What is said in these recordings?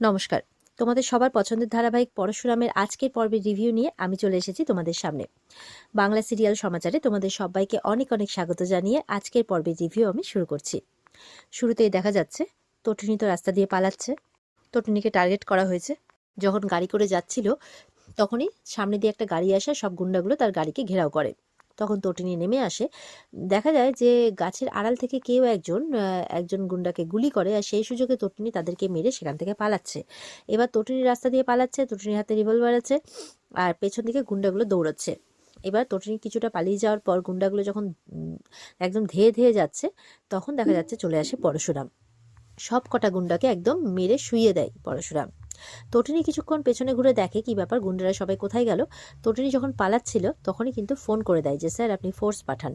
নমস্কার। তোমাদের সবার পছন্দের ধারাবাহিক পরশুরামের আজকের পর্বের রিভিউ নিয়ে আমি চলে এসেছি তোমাদের সামনে। বাংলা সিরিয়াল সমাচারে তোমাদের সবাইকে অনেক অনেক স্বাগত জানিয়ে আজকের পর্বের রিভিউ আমি শুরু করছি। শুরুতেই দেখা যাচ্ছে তটিনী তো রাস্তা দিয়ে পালাচ্ছে। তটিনীকে টার্গেট করা হয়েছে। যখন গাড়ি করে যাচ্ছিল তখনই সামনে দিয়ে একটা গাড়ি আসে, সব গুন্ডাগুলো তার গাড়িকে ঘেরাও করে। তখন তটিনী নেমে আসে। দেখা যায় যে গাছের আড়াল থেকে কেউ একজন গুন্ডাকে গুলি করে, আর সেই সুযোগে তটিনী তাদেরকে মেরে সেখান থেকে পালাচ্ছে। এবার তটিনী রাস্তা দিয়ে পালাচ্ছে, তটিনীর হাতে রিভলভার আছে, আর পেছন দিকে গুন্ডাগুলো দৌড়াচ্ছে। এবার তটিনী কিছুটা পালিয়ে যাওয়ার পর গুন্ডাগুলো যখন একদম ধেয়ে ধেয়ে যাচ্ছে, তখন দেখা যাচ্ছে চলে আসে পরশুরাম। সব কটা গুন্ডাকে একদম মেরে শুইয়ে দেয় পরশুরাম। তটিনী কিছুক্ষণ পেছনে ঘুরে দেখে কি ব্যাপার, গুন্ডারা সবাই কোথায় গেল। তটিনী যখন পালাচ্ছিল তখনই কিন্তু ফোন করে দেয় যে স্যার আপনি ফোর্স পাঠান।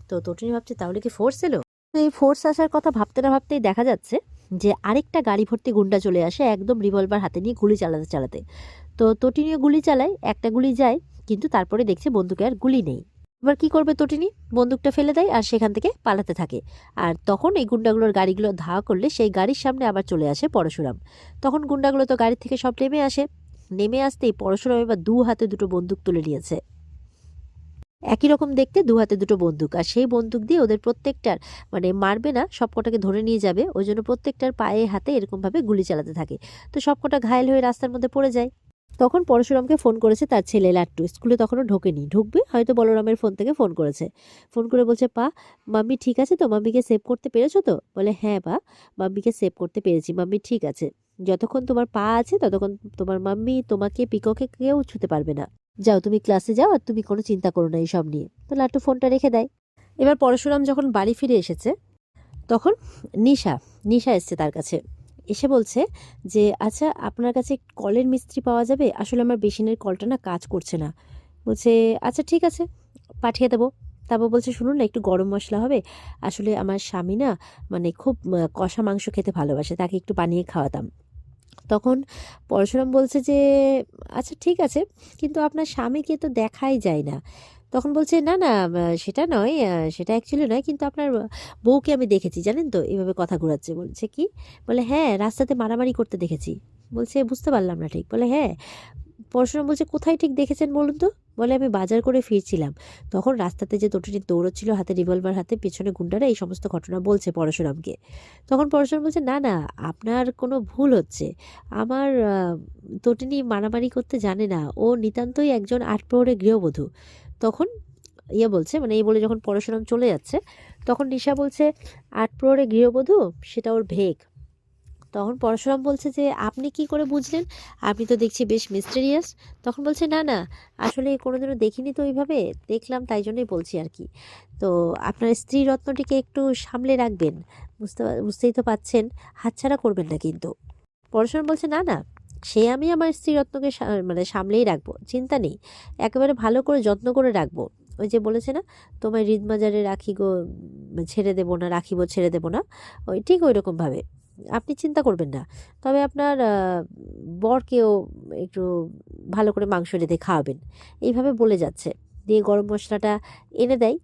তো তটিনী ভাবছে তাহলে কি ফোর্স এলো। তো এই ফোর্স আসার কথা ভাবতে না ভাবতেই দেখা যাচ্ছে যে আরেকটা গাড়ি ভর্তি গুন্ডা চলে আসে, একদম রিভলভার হাতে নিয়ে গুলি চালাতে চালাতে। তো তটিনীও গুলি চালায়, একটা গুলি যায়, কিন্তু তারপরে দেখছে বন্দুকে আর গুলি নেই। এবার কি করবে তটিনী, বন্দুকটা ফেলে দেয় আর সেখান থেকে পালাতে থাকে। আর তখন এই গুন্ডাগুলোর গাড়িগুলো ধাওয়া করলে সেই গাড়ির সামনে আবার চলে আসে পরশুরাম। তখন গুন্ডাগুলো তো গাড়ি থেকে সব নেমে আসে। নেমে আসতেই পরশুরাম এবার দু হাতে দুটো বন্দুক তুলে নিয়েছে। একই রকম দেখতে, দু হাতে দুটো বন্দুক, আর সেই বন্দুক দিয়ে ওদের প্রত্যেকটার মারবে না, সবকটাকে ধরে নিয়ে যাবে, ওই জন্য প্রত্যেকটার পায়ে হাতে এরকমভাবে গুলি চালাতে থাকে। তো সবকটা ঘায়েল হয়ে রাস্তার মধ্যে পড়ে যায়। তখন পরশুরামকে ফোন করেছে তার ছেলে লাট্টু, স্কুলে তখনও ঢোকেনি, ঢুকবে হয়তো, বলরামের ফোন থেকে ফোন করেছে। ফোন করে বলছে পা, মাম্মি ঠিক আছে তো, মাম্মিকে সেভ করতে পেরেছো তো? বলে হ্যাঁ পা, মাম্মিকে সেভ করতে পেরেছি, মাম্মি ঠিক আছে। যতক্ষণ তোমার পা আছে ততক্ষণ তোমার মাম্মি তোমাকে পিককে কেউ ছুতে পারবে না। যাও তুমি ক্লাসে যাও, আর তুমি কোনো চিন্তা করো না এইসব নিয়ে। তো লাট্টু ফোনটা রেখে দেয়। এবার পরশুরাম যখন বাড়ি ফিরে এসেছে তখন নিশা নিশা এসছে তার কাছে। এসে বলছে যে আচ্ছা আপনার কাছে কলের মিস্ত্রি পাওয়া যাবে, আসলে আমার বেসিনের কলটা না কাজ করছে না। বলছে আচ্ছা ঠিক আছে, পাঠিয়ে দেবো। তারপর বলছে শুনুন না, একটু গরম মশলা হবে, আসলে আমার স্বামী না খুব কষা মাংস খেতে ভালোবাসে, তাকে একটু বানিয়ে খাওয়াতাম। তখন পরশুরাম বলছে যে আচ্ছা ঠিক আছে, কিন্তু আপনার স্বামীকে তো দেখাই যায় না। তখন বলছে না না, সেটা নয়, সেটা অ্যাকচুয়ালি নয়, কিন্তু আপনার বউকে আমি দেখেছি জানেন তো, এভাবে কথা ঘোরাচ্ছে। বলছে কি? বলে হ্যাঁ, রাস্তাতে মারামারি করতে দেখেছি। বলছে বুঝতে পারলাম না ঠিক। বলে হ্যাঁ। পরশুরাম বলছে কোথায় ঠিক দেখেছেন বলুন তো? বলে আমি বাজার করে ফিরছিলাম, তখন রাস্তাতে যে তটিনী দৌড়চ্ছিল হাতে রিভলভার হাতে, পেছনে গুন্ডারা এই সমস্ত ঘটনা বলছে পরশুরামকে। তখন পরশুরাম বলছে না না, আপনার কোনো ভুল হচ্ছে। আমার তটিনী মারামারি করতে জানে না, ও নিতান্তই একজন আটপ্রহরের গৃহবধূ। তখন বলছে এই বলে যখন পরশুরাম চলে যাচ্ছে, তখন নিশা বলছে আটপ্রহরের গৃহবধূ সেটা ওর ভেক। তখন পরশুরাম বলছে যে আপনি কি করে বুঝলেন, আপনি তো দেখছি বেশ মিস্টেরিয়াস। তখন বলছে না না, আসলে কোনোদিনও দেখিনি তো ওইভাবে, দেখলাম তাই জন্যই বলছি আর কি। তো আপনার স্ত্রী রত্নটিকে একটু সামলে রাখবেন, বুঝতেই তো পাচ্ছেন, হাতছাড়া করবেন না কিন্তু। পরশুরাম বলছে না না, সে আমি আমার স্ত্রী রত্নকে সামলেই রাখবো, চিন্তা নেই, একেবারে ভালো করে যত্ন করে রাখবো। ওই যে বলেছে না, তোমায় হৃদমাজারে রাখি গো, ছেড়ে দেবো না, রাখিব ছেড়ে দেবো না, ওই ঠিক ওই রকমভাবে, আপনি চিন্তা করবেন না। তবে আপনার বরকেও একটু ভালো করে মাংস রেঁধে খাওয়াবেন, এইভাবে বলে যাচ্ছে। দিয়ে গরম মশলাটা এনে দেয়।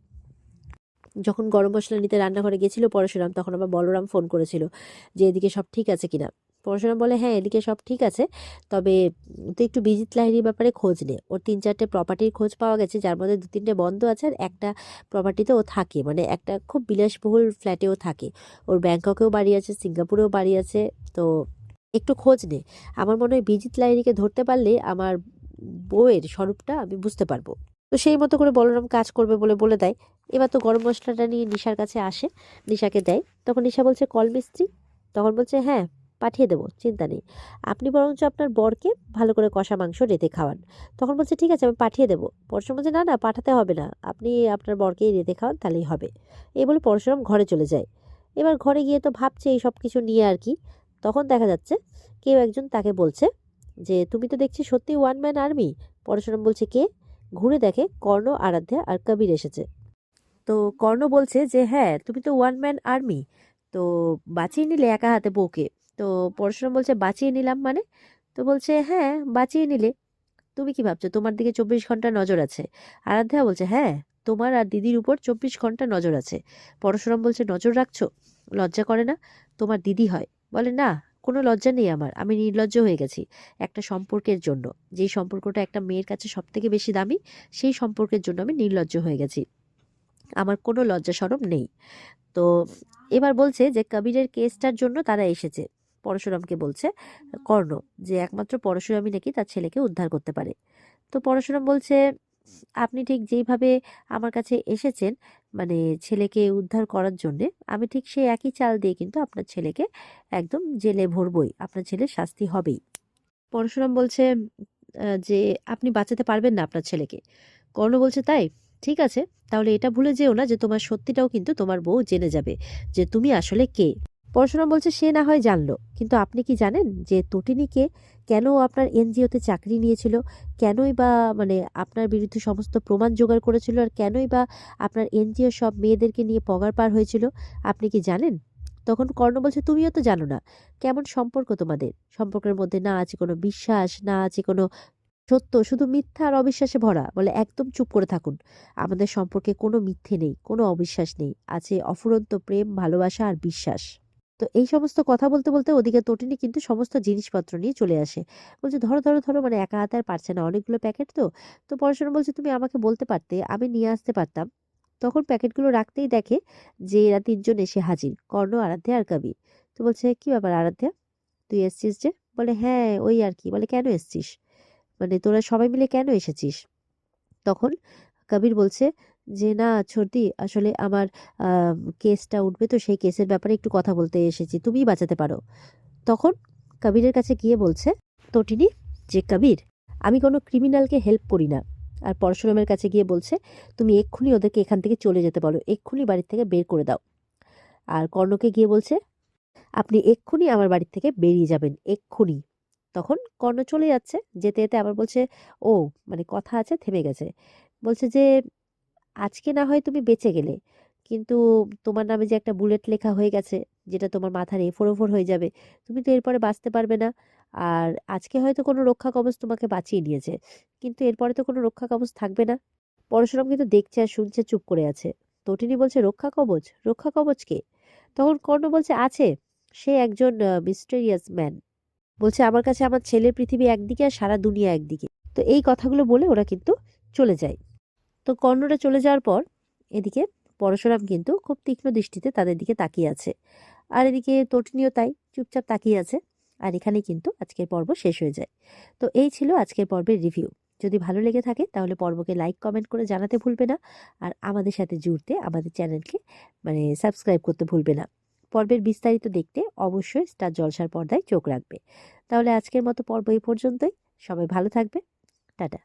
যখন গরম মশলা নিতে রান্নাঘরে গেছিল পরশুরাম, তখন আবার বলরাম ফোন করেছিল যে এদিকে সব ঠিক আছে কিনা। পরশুরাম বলে হ্যাঁ এদিকে সব ঠিক আছে, তবে তুই একটু বিজিত লাহিড়ির ব্যাপারে খোঁজ নে। ওর 3-4টে প্রপার্টির খোঁজ পাওয়া গেছে, যার মধ্যে 2-3টে বন্ধ আছে, আর একটা প্রপার্টিতে ও থাকে, একটা খুব বিলাসবহুল ফ্ল্যাটেও থাকে। ওর ব্যাংককেও বাড়ি আছে, সিঙ্গাপুরেও বাড়ি আছে। তো একটু খোঁজ নে। আমার মনে হয় বিজিত লাহিড়িকে ধরতে পারলে আমার বউয়ের স্বরূপটা আমি বুঝতে পারবো। তো সেই মতো করে বলরাম কাজ করবে বলে বলে দেয়। এবার তো গরম মশলাটা নিয়ে নিশার কাছে আসে, নিশাকে দেয়। তখন নিশা বলছে কল মিস্ত্রি। তখন বলছে হ্যাঁ পাঠিয়ে দেবো, চিন্তা নেই, আপনি বরঞ্চ আপনার বরকে ভালো করে কষা মাংস রেঁধে খাওয়ান। তখন বলছে ঠিক আছে আমি পাঠিয়ে দেবো। পরশুরাম বলছে না না, পাঠাতে হবে না, আপনি আপনার বরকেই রেঁধে খাওয়ান, তাহলেই হবে। এই বলে পরশুরাম ঘরে চলে যায়। এবার ঘরে গিয়ে তো ভাবছে এই সব কিছু নিয়ে আর কি। তখন দেখা যাচ্ছে কেউ একজন তাকে বলছে যে তুমি তো দেখছি সত্যি ওয়ান ম্যান আর্মি। পরশুরাম বলছে কে? ঘুরে দেখে কর্ণ, আরাধ্যা আর কবির এসেছে। তো কর্ণ বলছে যে হ্যাঁ তুমি তো ওয়ান ম্যান আর্মি, তো বাঁচিয়ে নিলে একা হাতে বউকে। তো পরশুরাম বলছে বাঁচিয়ে নিলাম মানে? তো বলছে হ্যাঁ বাঁচিয়ে নিলে, তুমি কি ভাবছো তোমার দিকে 24 ঘন্টা নজর আছে? আরাধ্যা বলছে হ্যাঁ, তোমার আর দিদির উপর 24 ঘন্টা নজর আছে। পরশুরাম বলছে নজর রাখছো, লজ্জা করে না? তোমার দিদি হয়। বলে না, কোনো লজ্জা নেই আমার, আমি নির্লজ্জ হয়ে গেছি একটা সম্পর্কের জন্য। যেই সম্পর্কটা একটা মেয়ের কাছে সব থেকে বেশি দামি, সেই সম্পর্কের জন্য আমি নির্লজ্জ হয়ে গেছি, আমার কোনো লজ্জা শরম নেই। তো এবার বলছে যে কবিরের কেসটার জন্য তারা এসেছে, পরশুরামকে বলছে কর্ণ যে একমাত্র পরশুরামই নাকি তার ছেলেকে উদ্ধার করতে পারে। তো পরশুরাম বলছে আপনি ঠিক যেইভাবে আমার কাছে এসেছেন মানে ছেলেকে উদ্ধার করার জন্যে, আমি ঠিক সেই একই চাল দিয়ে কিন্তু আপনার ছেলেকে একদম জেলে ভরবই, আপনার ছেলের শাস্তি হবেই। পরশুরাম বলছে যে আপনি বাঁচাতে পারবেন না আপনার ছেলেকে। কর্ণ বলছে তাই, ঠিক আছে, তাহলে এটা ভুলে যেও না যে তোমার সত্যিটাও কিন্তু তোমার বউ জেনে যাবে যে তুমি আসলে কে। পরশুরাম বলছে সে না হয় জানলো, কিন্তু আপনি কি জানেন যে তটিনীকে কেন ও আপনার এনজিওতে চাকরি নিয়েছিল, কেনই বা মানে আপনার বিরুদ্ধে সমস্ত প্রমাণ জোগাড় করেছিল, আর কেনই বা আপনার এনজিও সব মেয়েদেরকে নিয়ে পগার পার হয়েছিল, আপনি কি জানেন? তখন কর্ণ বলছে তুমিও তো জানো না, কেমন সম্পর্ক তোমাদের, সম্পর্কের মধ্যে না আছে কোনো বিশ্বাস, না আছে কোনো সত্য, শুধু মিথ্যা আর অবিশ্বাসে ভরা। বলে একদম চুপ করে থাকুন, আমাদের সম্পর্কে কোনো মিথ্যে নেই, কোনো অবিশ্বাস নেই, আছে অফুরন্ত প্রেম, ভালোবাসা আর বিশ্বাস। তো এই সমস্ত কথা বলতে বলতে ওদিকে তটিনী কিন্তু সমস্ত জিনিসপত্র নিয়ে চলে আসে। বলছে ধরো ধরো ধরো, মানে একা হাতে আর পারছে না, অনেকগুলো প্যাকেট তো। তো পড়াশোনা বলছে তুমি আমাকে বলতে পারতে, আমি নিয়ে আসতে পারতাম। তখন প্যাকেটগুলো রাখতেই দেখে যে এরা তিনজন এসে হাজির, কর্ণ, আরাধ্যা আর কবির। তো বলছে কি ব্যাপার আরাধ্যা, তুই এসছিস যে? বলে হ্যাঁ ওই আর কি। বলে কেন এসছিস, মানে তোরা সবাই মিলে কেন এসেছিস? তখন কবির বলছে যে না ছোটি, আসলে আমার কেসটা উঠবে, তো সেই কেসের ব্যাপারে একটু কথা বলতে এসেছি, তুমিই বাঁচাতে পারো। তখন কবিরের কাছে গিয়ে বলছে তটিনী যে কবির, আমি কোনো ক্রিমিনালকে হেল্প করি না। আর পরশুরামের কাছে গিয়ে বলছে তুমি এক্ষুনি ওদেরকে এখান থেকে চলে যেতে বলো, এক্ষুনি বাড়ির থেকে বের করে দাও। আর কর্ণকে গিয়ে বলছে আপনি এক্ষুনি আমার বাড়ি থেকে বেরিয়ে যাবেন, এক্ষুনি। তখন কর্ণ চলে যাচ্ছে, যেতে যেতে আবার বলছে ও মানে কথা আছে, থেমে গেছে। বলছে যে আজকে না হয় তুমি বেঁচে গেলে, কিন্তু তোমার নামে যে একটা বুলেট লেখা হয়ে গেছে, যেটা তোমার মাথার এফোর ওফর হয়ে যাবে, তুমি তো এরপরে বাঁচতে পারবে না। আর আজকে হয়তো কোনো রক্ষা কবচ তোমাকে বাঁচিয়ে নিয়েছে, কিন্তু এরপরে তো কোনো রক্ষা কবচ থাকবে না। পরশুরাম কিন্তু দেখছে আর শুনছে, চুপ করে আছে। তটিনী বলছে রক্ষা কবচ, রক্ষা কবচ কে? তখন কর্ণ বলছে আছে, সে একজন মিস্টেরিয়াস ম্যান। বলছে আমার কাছে আমার ছেলের পৃথিবী একদিকে আর সারা দুনিয়া একদিকে। তো এই কথাগুলো বলে ওরা কিন্তু চলে যায়। তো কর্ণরা চলে যাওয়ার পর এদিকে পরশুরাম কিন্তু খুব তীক্ষ্ণ দৃষ্টিতে তাদের দিকে তাকিয়ে আছে, আর এদিকে তটিনীও তাই চুপচাপ তাকিয়ে আছে। আর এখানেই কিন্তু আজকের পর্ব শেষ হয়ে যায়। তো এই ছিল আজকের পর্বের রিভিউ। যদি ভালো লেগে থাকে তাহলে পর্বকে লাইক কমেন্ট করে জানাতে ভুলবে না, আর আমাদের সাথে জুড়তে আমাদের চ্যানেলকে মানে সাবস্ক্রাইব করতে ভুলবে না। পর্বের বিস্তারিত দেখতে অবশ্যই স্টার জলসার পর্দায় চোখ রাখবে। তাহলে আজকের মতো পর্ব এই পর্যন্তই, সবাই ভালো থাকবে, টাটা।